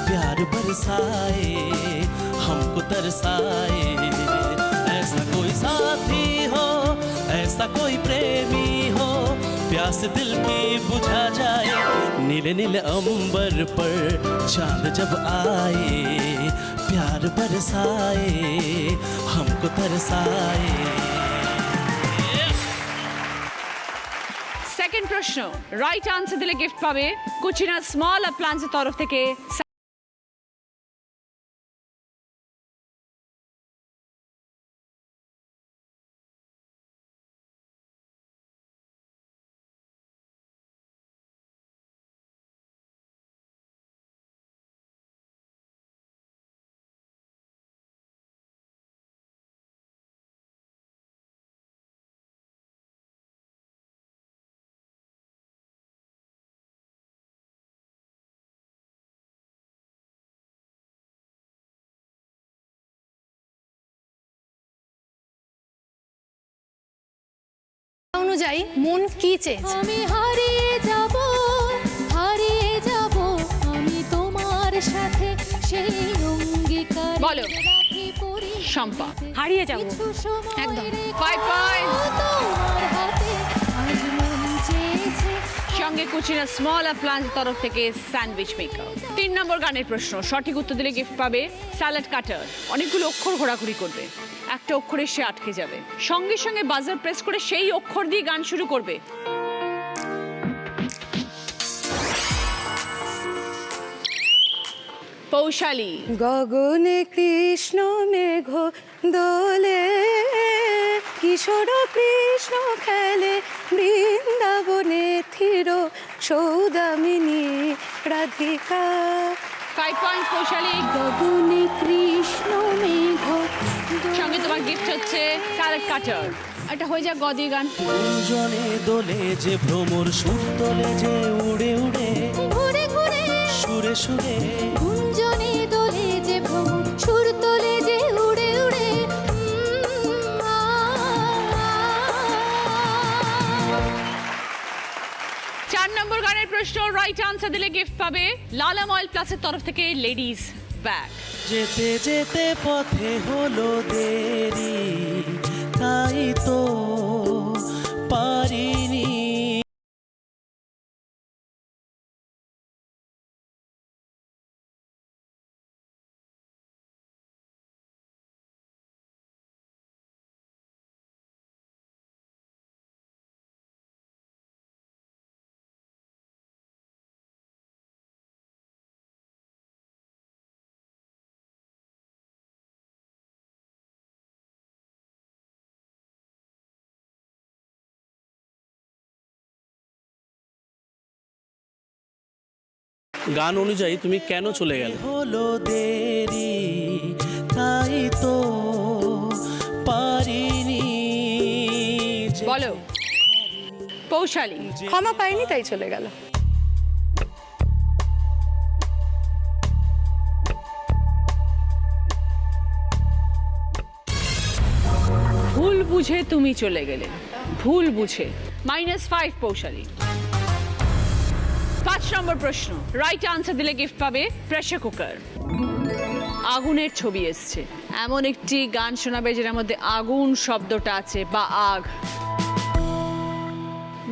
प्यार बरसाए हमको तरसाए। ऐसा कोई साथी हो, ऐसा कोई प्रेमी हो, प्यास दिल की बुझा जाए। नीले नीले अंबर पर चांद जब आए, प्यार बरसाए हमको तरसाए। সেকেন্ড প্রশ্ন, রাইট আনসার দিলে গিফট পাবে কুচিনা স্মল অ্যাপ্লায়েন্সের তরফ থেকে অনুযায়ী মন কি চেয়েছে? আমি হারিয়ে যাব আমি তোমার সাথে সেই অঙ্গীকার। বলো। শম্পা। হারিয়ে যাবো। একদম 5 পয়েন্টস। তোমার হাতে আজ মন চেয়েছে। সঙ্গে কুচিনা স্মল অ্যাপ্লায়েন্স তরফ থেকে স্যান্ডউইচ মেকার। 3 নম্বর গানের প্রশ্ন, সঠিক উত্তর দিলে গিফট পাবে স্যালাড কাটার। অনেকগুলো অক্ষর ঘোরাঘুরি করবে, একটা অক্ষরে সে আটকে যাবে, সঙ্গে সঙ্গে বাজার প্রেস করে সেই অক্ষর দিয়ে গান শুরু করবে। পৌশালী। গগনে কৃষ্ণ মেঘ দোলে, কিশোর কৃষ্ণ খেলে বৃন্দাবনে থির সৌদামিনী রাধিকা। 5 পয়েন্টস পৌশালী। গগনে কৃষ্ণ মেঘ সঙ্গে তোমার গিফট হচ্ছে স্যালাড কাটার। এটা হয়ে যাক গদি গান। গুঞ্জনে দোলে যে ভ্রমর, সুর তোলে যে উড়ে উড়ে, ঘুরে ঘুরে সুরে সুরে গুঞ্জনে দোলে যে ভ্রমর, সুর তোলে যে উড়ে উড়ে। 4 নম্বর গানের প্রশ্ন, রাইট আনসার দিলে গিফট পাবে লালাম অয়েল প্লাসের তরফ থেকে লেডিস ব্যাগ। যেতে যেতে পথে হলো দেরি, তাই তো পারিনি গান অনুযায়ী তুমি কেন চলে গেলে? হলো দেরি তাই তো পারিনি। বলো পৌশালী। ক্ষমা পাইনি তাই চলে গেল। ভুল বুঝে তুমি চলে গেলে, ভুল বুঝে। -5 পৌশালী। 5 নম্বর প্রশ্ন, রাইট আনসার দিলে গিফট পাবে প্রেসার কুকার। আগুনের ছবি এসছে, এমন একটি গান শোনাবে যেটার মধ্যে আগুন শব্দটা আছে বা আগ।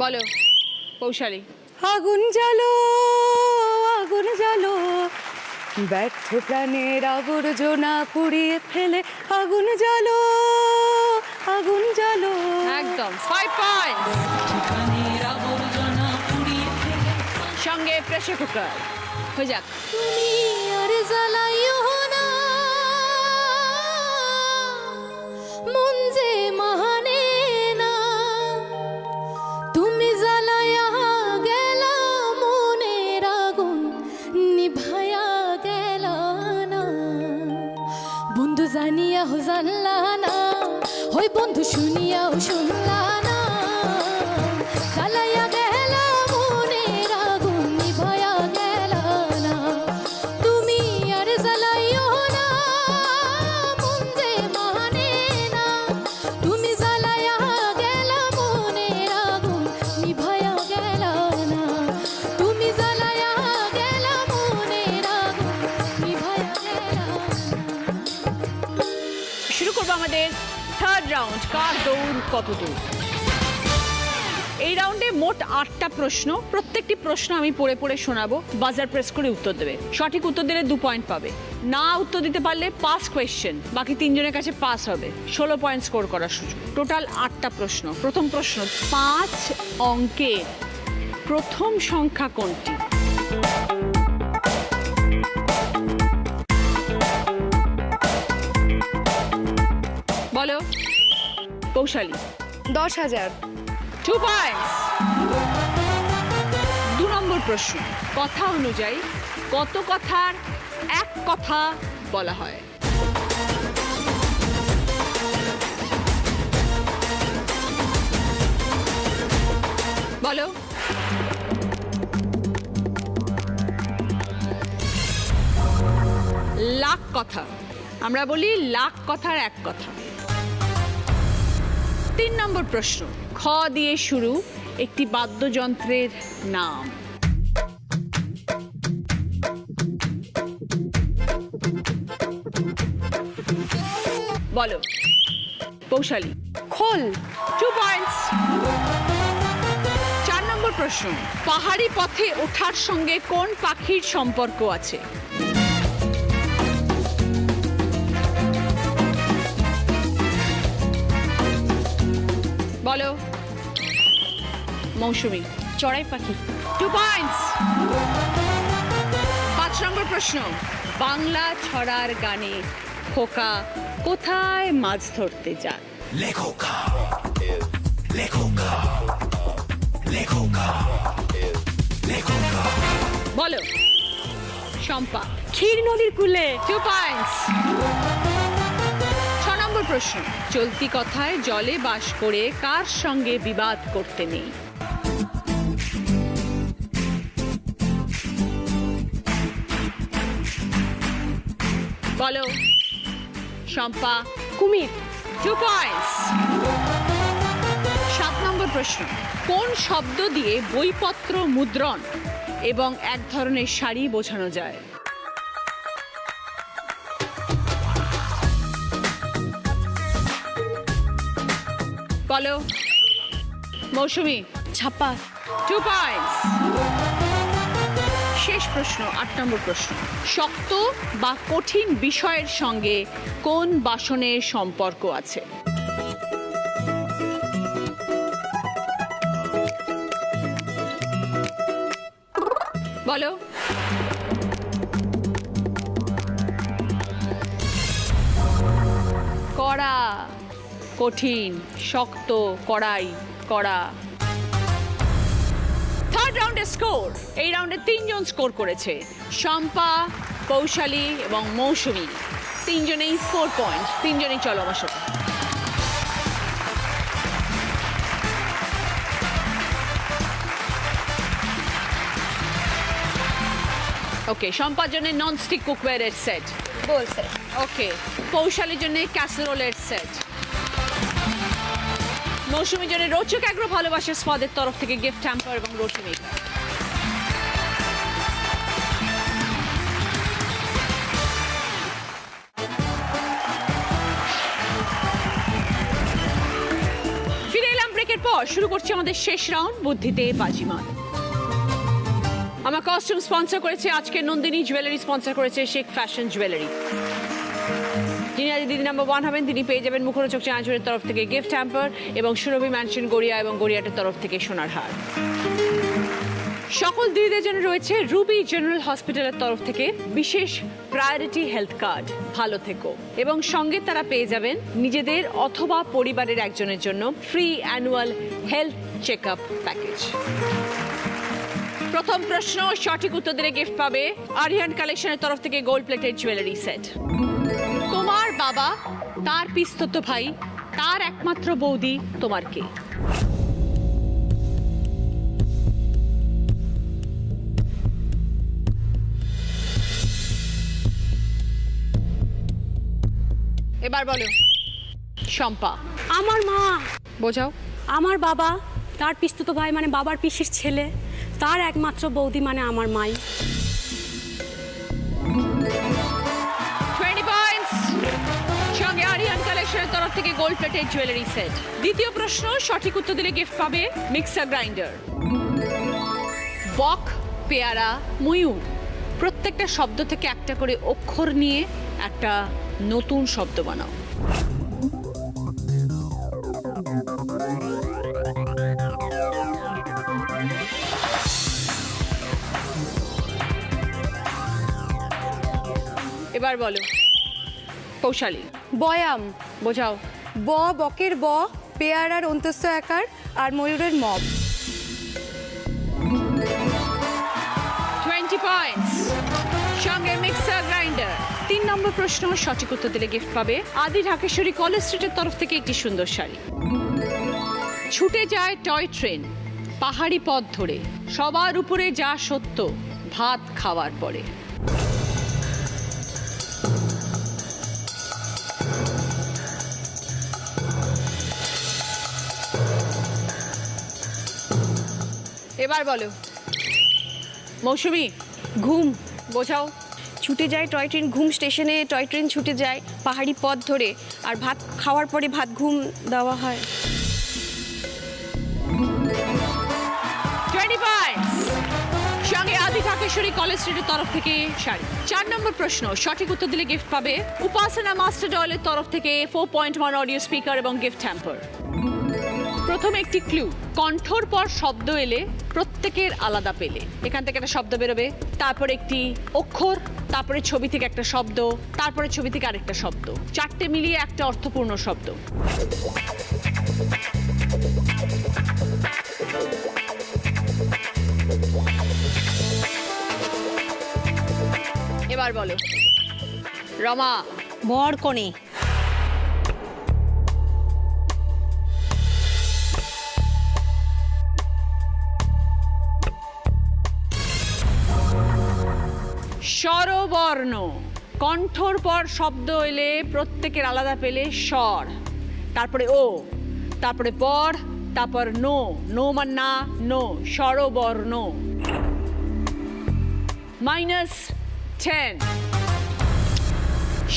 বলো পৌশালী। আগুন জ্বালো, আগুন জ্বালো, ব্যর্থ প্রাণের আবর্জনা পুড়িয়ে ফেলে আগুন জ্বালো, আগুন জ্বালো। একদম 5 পয়েন্টস। সঙ্গে প্রেসার কুকার। হয়ে যাক। তুমি আর জ্বালাইও না, মন যে মাহানে না, তুমি জ্বালাইয়া গেলা মনের আগুন নিভাইয়া গেলা না। বন্ধু জানিয়াও জানলা না, ওই বন্ধু শুনিয়াও শুনলা না, জ্বালাইয়া গেলা মনের আগুন নিভাইয়া গেলা না। তুমি আর জ্বালাইও না, মন যে মানে না, তুমি জ্বালাইয়া গেলা মনের আগুন নিভাইয়া গেলা না, তুমি জ্বালাইয়া গেলা মনের আগুন নিভাইয়া গেলা না। শুরু করবো আমাদের থার্ড রাউন্ড, কার দৌড় কত দূর। এই রাউন্ডে মোট 8টা প্রশ্ন, প্রত্যেকটি প্রশ্ন আমি পড়ে পড়ে শোনাবো, বাজার প্রেস করে উত্তর দেবে। সঠিক উত্তর দিলে 2 পয়েন্ট পাবে, না উত্তর দিতে পারলে পাস কোয়েশ্চেন, বাকি 3 জনের কাছে পাস হবে, 16 পয়েন্ট স্কোর করার সুযোগ। টোটাল 8টা প্রশ্ন। প্রথম প্রশ্ন, 5 অঙ্কের প্রথম সংখ্যা কোনটি? বলো পৌশালী। 10,000। 2 পয়েন্টস। 2 নম্বর প্রশ্ন, কথা অনুযায়ী কত কথার এক কথা বলা হয়? বলো। লাখ কথা, আমরা বলি লাখ কথার এক কথা। 3 নম্বর প্রশ্ন, খ দিয়ে শুরু একটি বাদ্যযন্ত্রের নাম। বলো পৌশালী। খোল। 2 পয়েন্টস। 4 নম্বর প্রশ্ন, পাহাড়ি পথে ওঠার সঙ্গে কোন পাখির সম্পর্ক আছে? বলো মৌসুমী। চড়াই পাখি। 2 পয়েন্টস। 5 নম্বর প্রশ্ন, বাংলা ছড়ার গানে খোকা কোথায় মাছ ধরতে যায়? বলো শম্পা। ক্ষীর নদীর কূলে। 2 পয়েন্টস। 6 নম্বর প্রশ্ন, চলতি কথায় জলে বাস করে কার সঙ্গে বিবাদ করতে নেই? বলো শম্পা। কুমির। 2 পয়েন্টস। 7 নম্বর প্রশ্ন, কোন শব্দ দিয়ে বইপত্র মুদ্রণ এবং এক ধরনের শাড়ি বোঝানো যায়? বলো মৌসুমী। ছাপা। 2 পয়েন্টস। শেষ প্রশ্ন, 8 নম্বর প্রশ্ন, শক্ত বা কঠিন বিষয়ের সঙ্গে কোন বাসনের সম্পর্ক আছে? বলো কড়া, কঠিন, শক্ত, কড়াই, কড়া। থার্ড থার্ড রাউন্ডের স্কোর, এই রাউন্ডে 3 জন স্কোর করেছে, শম্পা, পৌশালী এবং মৌসুমী। 3 জনেই 4 পয়েন্টস, 3 জনেই। চলো আমার সাথে। ওকে, শম্পার জন্য নন স্টিক কুকওয়্যারের সেট, বোল সেট। ওকে, পৌশালীর জন্য ক্যাসারোলের সেট, মৌসুমীর জন্য রোচক এগ্রো ভালোবাসার স্বাদের তরফ থেকে গিফট হ্যাম্পার এবং রুটি মেকার। ফিরে এলাম ব্রেকের পর, শুরু করছি আমাদের শেষ রাউন্ড, বুদ্ধিতে বাজিমাত। আমার কস্টিউম স্পন্সর করেছে আজকে নন্দিনী জুয়েলারি, স্পন্সর করেছে শেখ ফ্যাশন জুয়েলারি। যিনি আজ দিদি নাম্বার 1 হবেন তিনি পেয়ে যাবেন মুখরোচক চানাচুরের তরফ থেকে গিফট হ্যাম্পার এবং সুরভি ম্যানশন গড়িয়া এবং গড়িয়াটের তরফ থেকে সোনার হার। সকল দিদিদের জন্য রয়েছে রুবি জেনারেল হসপিটালের তরফ থেকে বিশেষ প্রায়োরিটি হেলথ কার্ড, ভালো থেকো, এবং সঙ্গে তারা পেয়ে যাবেন নিজেদের অথবা পরিবারের একজনের জন্য free annual health check up package. প্রথম প্রশ্ন, সঠিক উত্তর দিলে গিফট পাবে আরিয়ান কালেকশনের তরফ থেকে গোল্ড প্লেটেড জুয়েলারি সেট। তোমার বাবা, তার পিস্তত ভাই, তার একমাত্র বৌদি তোমার কে? এবার বলো। শম্পা। আমার মা। বোঝাও। আমার বাবা, তার পিস্তুত ভাই মানে বাবার পিসির ছেলে, তার একমাত্র বৌদি মানে আমার মাই। 20 পয়েন্টস, সঙ্গে আরিয়ান কালেকশনের তরফ থেকে গোল্ড প্লেটেড জুয়েলারি সেট। দ্বিতীয় প্রশ্ন, সঠিক উত্তর দিলে গিফট পাবে মিক্সার গ্রাইন্ডার। বক, পেয়ারা, ময়ূর, প্রত্যেকটা শব্দ থেকে একটা করে অক্ষর নিয়ে একটা নতুন শব্দ বানাও। এবার বলো। পৌশালী। বয়াম। বোঝাও। বকের ব, পেয়ারার অন্তস্থ আকার, আর ময়ূরের মব। 20 পয়েন্টস, সঙ্গে মিক্সার গ্রাইন্ডার। 3 নম্বর প্রশ্ন, সঠিক উত্তর দিলে গিফট পাবে আদি ঢাকেশ্বরী কলেজ স্ট্রিটের তরফ থেকে একটি সুন্দর শাড়ি। ছুটে যায় টয় ট্রেন পাহাড়ি পথ ধরে, সবার উপরে যা সত্য ভাত খাওয়ার পরে। এবার বলো। মৌসুমী। ঘুম। বোঝাও। ছুটে যায় টয় ট্রেন, ঘুম স্টেশনে টয় ট্রেন ছুটে যায় পাহাড়ি পথ ধরে, আর ভাত খাওয়ার পরে ভাত ঘুম দেওয়া হয়। 20 পয়েন্টস, সঙ্গে আদি ঢাকেশ্বরী কলেজ স্ট্রিটের তরফ থেকে শাড়ি। 4 নম্বর প্রশ্ন, সঠিক উত্তর দিলে গিফট পাবে উপাসনা মাস্টার অয়েলের তরফ থেকে 4.1 অডিও স্পিকার এবং গিফট হ্যাম্পার। প্রথমে একটি ক্লু, কণ্ঠর পর শব্দ এলে প্রত্যেকের আলাদা পেলে। এখান থেকে একটা শব্দ বেরোবে, তারপরে একটি অক্ষর, তারপরে ছবি থেকে একটা শব্দ, তারপরে ছবি থেকে আরেকটা শব্দ, 4টে মিলিয়ে একটা অর্থপূর্ণ শব্দ। এবার বলো। রমা। বর কোণে। স্বরবর্ণ, কণ্ঠর পর শব্দ এলে প্রত্যেকের আলাদা পেলে স্বর, তারপরে ও, তারপরে পর, তারপর নো, নো মান না, নো, স্বরবর্ণ। -10।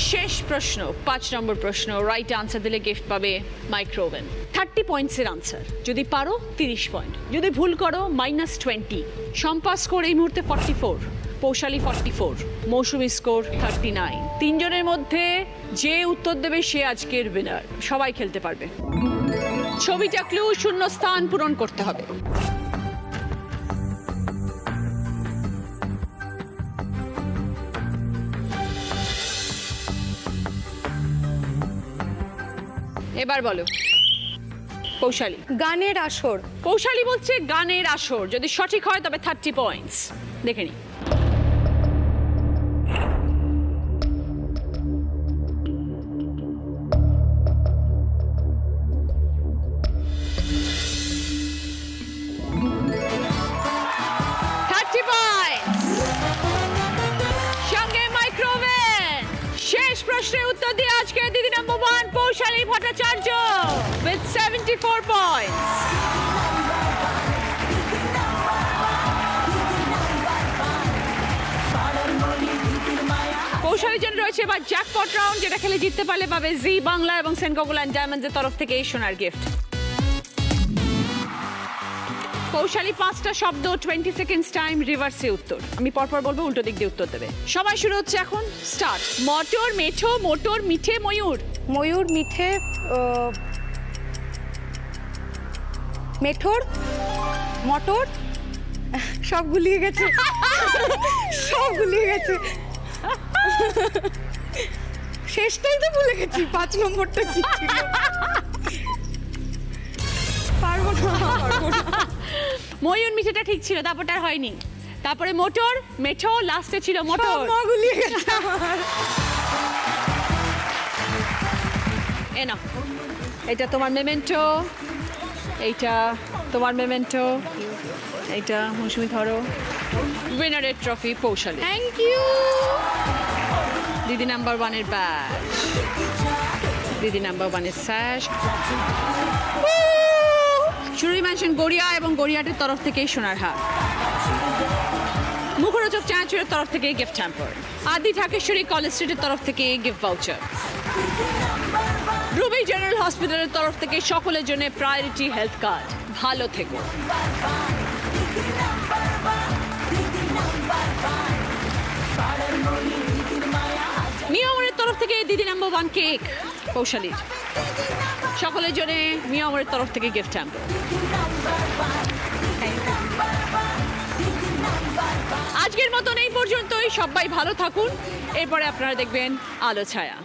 শেষ প্রশ্ন, 5 নম্বর প্রশ্ন, রাইট আনসার দিলে গিফট পাবে মাইক্রোওভেন। 30 পয়েন্টসের আনসার, যদি পারো 30 পয়েন্ট, যদি ভুল করো -20। শম্পা স্কোর এই মুহূর্তে 44, পৌশালী 44, মৌসুমী স্কোর 39। 3 জনের মধ্যে যে উত্তর দেবে সে আজকের উইনার, সবাই খেলতে পারবে। ছবিটা ক্লু, শূন্য স্থান পূরণ করতে হবে। এবার বলো। কৌশালী। গানের আসর। কৌশালী বলছে গানের আসর, যদি সঠিক হয় তবে 30 পয়েন্টস। দেখে নি। সঙ্গে মাইক্রোওয়েভ। শেষ প্রশ্নের উত্তর দিয়ে আজকে দিদি নম্বর 1 পৌশালী ভট্টাচার্য with 74 points. কৌশলীর জন্য রয়েছে এবার জ্যাকপট রাউন্ড, যেটা খেলে জিততে পারলে পাবে জি বাংলা এবং সেন্ট গোকুল ডায়মন্ডসের তরফ থেকে এই সোনার গিফট। কৌশালী 5টা শব্দ, 20 সেকেন্ডস টাইম, রিভার্সে উত্তর। আমি পরপর বলবো, উল্টো দিক দিয়ে উত্তর দেবে। সবাই শুরু হচ্ছে এখন, স্টার্ট। মটর, মেঠো, মোটর, মিঠে, ময়ূর। ময়ূর, মিঠে, মেঠোর, মটর, সব গুলিয়ে গেছে। সব গুলিয়ে গেছে। শেষটাই তো ভুলে গেছি, 5 নম্বরটা কি ছিল? পারবো না। ময়ূর, মিঠেটা ঠিক ছিল, তারপরটা আর হয়নি। তারপরে মোটর, মেঠো, লাস্টে ছিল মোটর। সব গুলিয়ে গেছে আমার। এ নাও, এটা তোমার মেমেন্টো, এইটা তোমার মেমেন্টো, এইটা মৌসুমি ধরো। উইনারের ট্রফি পৌশালী। Thank you. দিদি নাম্বার 1 এর ব্যাচ, দিদি নাম্বার 1 এর স্যাশ। শুরুই মেনশন গড়িয়া এবং গড়িয়াটের তরফ থেকে সোনার হার। মুখরোচক চাঁচুরের তরফ থেকে গিফট হ্যাম্পার। আদি ঢাকেশ্বরী কলেজ স্ট্রিটের তরফ থেকে গিফট ভাউচার। রুবি জেনারেল হসপিটালের তরফ থেকে সকলের জন্য প্রায়োরিটি হেলথ কার্ড। ভালো থেকো। মিয়ামরের তরফ থেকে দিদি নাম্বার 1 কেক কৌশালীর। সকলের জন্য মিয়ামরের তরফ থেকে গিফট হ্যাম্পার। আজকের মতন এই পর্যন্তই। সবাই ভালো থাকুন। এরপরে আপনারা দেখবেন আলো ছায়া।